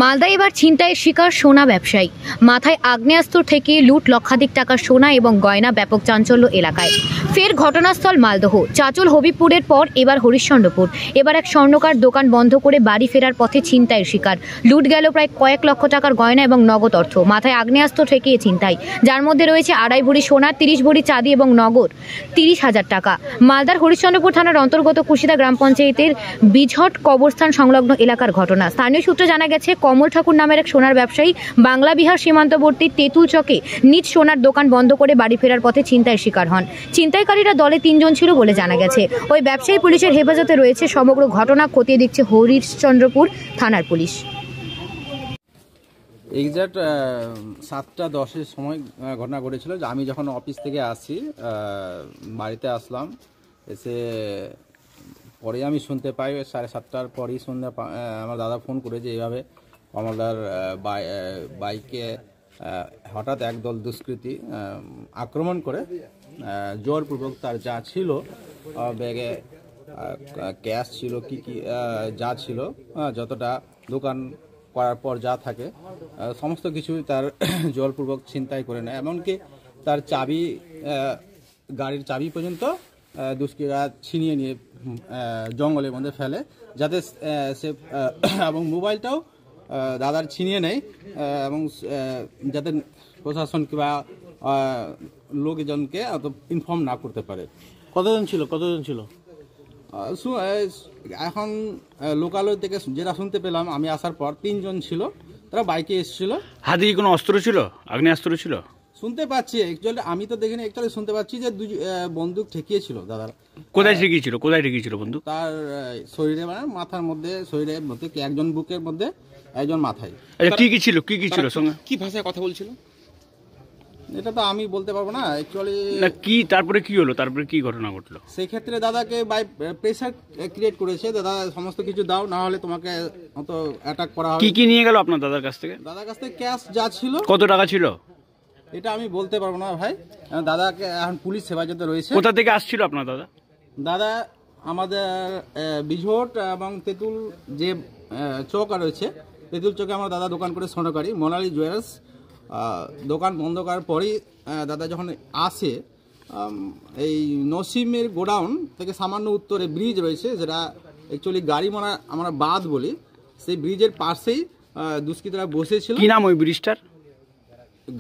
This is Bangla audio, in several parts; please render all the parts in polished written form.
মালদা এবার ছিনতাইয়ের শিকার সোনা ব্যবসায়ী। মাথায় আগ্নেয়াস্ত্র থেকে লুট লক্ষাধিক টাকার সোনা এবং গয়না, ব্যাপক চাঞ্চল্য এলাকায়। ফের ঘটনাস্থল মালদহ, চাচল হবিপুরের পর এবার হরিশ্চন্দ্রপুর। এবার এক স্বর্ণকার দোকান বন্ধ করে বাড়ি ফেরার পথে ছিনতাইয়ের শিকার। লুট গেল প্রায় কয়েক লক্ষ টাকার গয়না এবং নগদ অর্থ। মাথায় আগ্নেয়াস্ত্র ঠেকিয়ে ছিনতাই, যার মধ্যে রয়েছে 2.5 ভরি সোনা, 30 ভরি চাঁদি এবং নগদ 30,000 টাকা। মালদার হরিশ্চন্দ্রপুর থানার অন্তর্গত কুশিদা গ্রাম পঞ্চায়েতের বিঝট কবরস্থান সংলগ্ন এলাকার ঘটনা। স্থানীয় সূত্রে জানা গেছে, কমল ঠাকুর নামের এক সোনার ব্যবসায়ী বাংলা বিহার সীমান্তবর্তী তেঁতুল চকে নিজ সোনার দোকান বন্ধ করে বাড়ি ফেরার পথে ছিনতাইয়ের শিকার হন। ছিনতাইকারীরা দলে 3 জন ছিল বলে জানা গেছে। ওই ব্যবসায়ী পুলিশের হেফাজতে রয়েছে। সমগ্র ঘটনা খতিয়ে দেখছে হরিশ্চন্দ্রপুর থানার পুলিশ। এক্স্যাক্ট 7:10-এর সময় ঘটনা ঘটেছিল। যে আমি যখন অফিস থেকে আসি, বাড়িতে আসলাম, এসে পরে আমি শুনতে পাই 7:30টার পরেই আমার দাদা ফোন করে যে এইভাবে কমলদার বাইকে হঠাৎ একদল দুষ্কৃতী আক্রমণ করে জোরপূর্বক তার যা ছিল, ব্যাগে ক্যাশ ছিল, কি যা ছিল, যতটা দোকান করার পর যা থাকে সমস্ত কিছু তার জোরপূর্বক ছিনতাই করে নেয়। এমনকি তার চাবি, গাড়ির চাবি পর্যন্ত দুষ্কৃতীরা ছিনিয়ে নিয়ে জঙ্গলের মধ্যে ফেলে, যাতে সে এবং মোবাইলটাও দাদার ছিনিয়ে নেয়, এবং যাতে প্রশাসন কিংবা লোকজনকে অত ইনফর্ম না করতে পারে। কতজন ছিল? এখন লোকালয় থেকে যেটা শুনতে পেলাম আমি আসার পর 3 জন ছিল, তারা বাইকে এসেছিল। হাতে কি কোনো অস্ত্র ছিল? আগ্নেয়াস্ত্র ছিল? শুনতে পাচ্ছি, অ্যাকচুয়ালি আমি তো দেখিনি, অ্যাকচুয়ালি শুনতে পাচ্ছি যে বন্দুক ঠেকিয়েছিল দাদার। কোথায় ঠেকিয়েছিল বন্দুক? তার শরীরে, মানে মাথার মধ্যে, শরীরের মধ্যে, একজন বুকের মধ্যে, একজন মাথায়। আচ্ছা, কি ছিল সঙ্গে? কি ভাষায় কথা বলছিল এটা তো আমি বলতে পারবো না অ্যাকচুয়ালি। না, কি তারপরে কি হলো? তারপরে কি ঘটনা ঘটলো? সেই ক্ষেত্রে দাদাকে বাই প্রেসার ক্রিয়েট করেছে, দাদা সমস্ত কিছু দাও, না হলে তোমাকে অত অ্যাটাক করা হবে। কি নিয়ে গেল আপনার দাদার কাছ থেকে? দাদার কাছ থেকে ক্যাশ যা ছিল। কত টাকা ছিল? এটা আমি বলতে পারবো না ভাই, দাদাকে এখন পুলিশ হেফাজতে রয়েছে। কোথা থেকে আসছিল আপনার দাদা? দাদা আমাদের বিঝট এবং তেঁতুল যে চৌক রয়েছে, তেঁতুল চৌকে আমার দাদা দোকান করে স্বর্ণকারী মোনালি জুয়েলার্স। দোকান বন্ধ করার পরেই দাদা যখন আসে, এই নসিমের গোডাউন থেকে সামান্য উত্তরে ব্রিজ রয়েছে, যেটা অ্যাকচুয়ালি গাড়িমারা আমরা বাঁধ বলি, সেই ব্রিজের পাশেই দুষ্কৃতীরা বসেছিল। কি নাম ওই ব্রিজটার?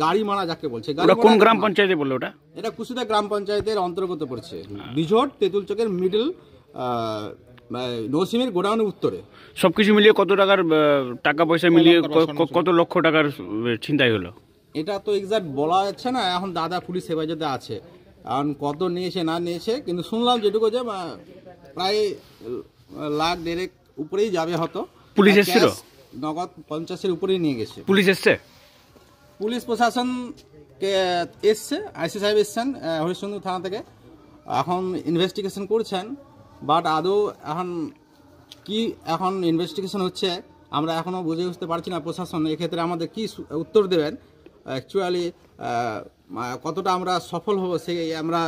গাড়িমারা যাকে বলছে। কোন গ্রাম পঞ্চায়েতে বললো ওটা? এটা কুশিদা গ্রাম পঞ্চায়েতের অন্তর্গত পড়ছে। বিঝট তেঁতুল চকের মিডল, নসিমের গোডাউনের উত্তরে। সবকিছু মিলিয়ে কত টাকার টাকা পয়সা মিলিয়ে কত লক্ষ টাকার ছিনতাই হলো? এটা তো এক্সাক্ট বলা যাচ্ছে না, এখন দাদা পুলিশ হেফাজতে আছে। এখন কত নিয়েছে না নিয়েছে, কিন্তু শুনলাম যেটুকু যে প্রায় 1,50,000 উপরেই যাবে হয়তো। পুলিশ এসেছিল? নগদ 50-এর উপরেই নিয়ে গেছে। পুলিশ এসছে? পুলিশ প্রশাসন এসছে, আইসি সাহেব এসছেন হরিশ্চন্দ্র থানা থেকে, এখন ইনভেস্টিগেশন করছেন। বাট আদৌ এখন ইনভেস্টিগেশন হচ্ছে, আমরা এখনও বুঝে উঠতে পারছি না প্রশাসন এক্ষেত্রে আমাদের কি উত্তর দেবেন। অ্যাকচুয়ালি কতটা আমরা সফল হব, সেই আমরা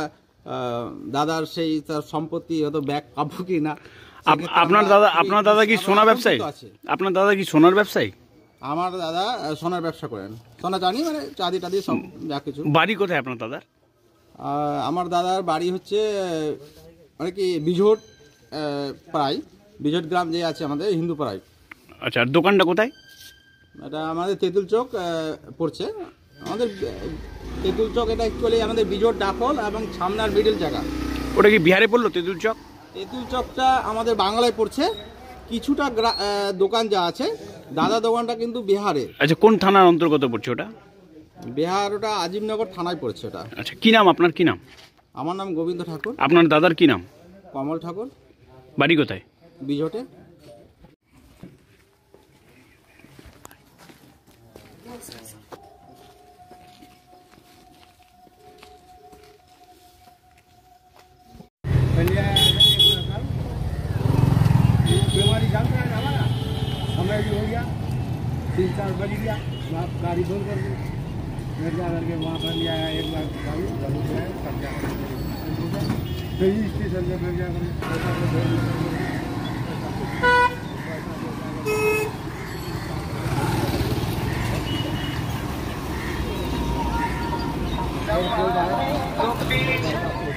দাদার সেই তার সম্পত্তি হয়তো ব্যাগ পাবো কি না। আপনার দাদা কি সোনা ব্যবসায়ী? আপনার দাদা কি সোনার ব্যবসায়ী? আমার দাদা সোনার ব্যবসা করেন, সোনা জানি, মানে চাঁদি টাদি সব যা কিছু। বাড়ি কোথায় আপনার দাদার? আমার দাদার বাড়ি হচ্ছে মানে কি বিঝট পাড়ায়, বিঝট গ্রাম যে আছে আমাদের হিন্দু পাড়ায়। আচ্ছা, আর দোকানটা কোথায়? এটা আমাদের তেঁতুল চক পড়ছে। আমাদের তেঁতুল চক এটা অ্যাকচুয়ালি আমাদের বিঝট ডাকল এবং সামনার মিডল জায়গা। ওটা কি বিহারে পড়লো তেঁতুল চক? তেঁতুল চকটা আমাদের বাংলায় পড়ছে। কিছুটা দোকান যা আছে, দাদা দোকানটা কিন্তু বিহারে। আচ্ছা, কোন থানার অন্তর্গত পড়ছে ওটা? বিহার, ওটা আজিমনগর থানায় পড়ছে ওটা। আচ্ছা, কি নাম আপনার? কি নাম? আমার নাম গোবিন্দ ঠাকুর। আপনার দাদার কি নাম? কমল ঠাকুর। বাড়ি কোথায়? বিঝটে। समय भी हो गया, 3-4 बज गया, आप गाड़ी बंद कर दी, घर जा करके वहाँ पर लिया एक बार गाड़ी जरूर है, तब जा कर स्टेशन से फिर जा कर और कोई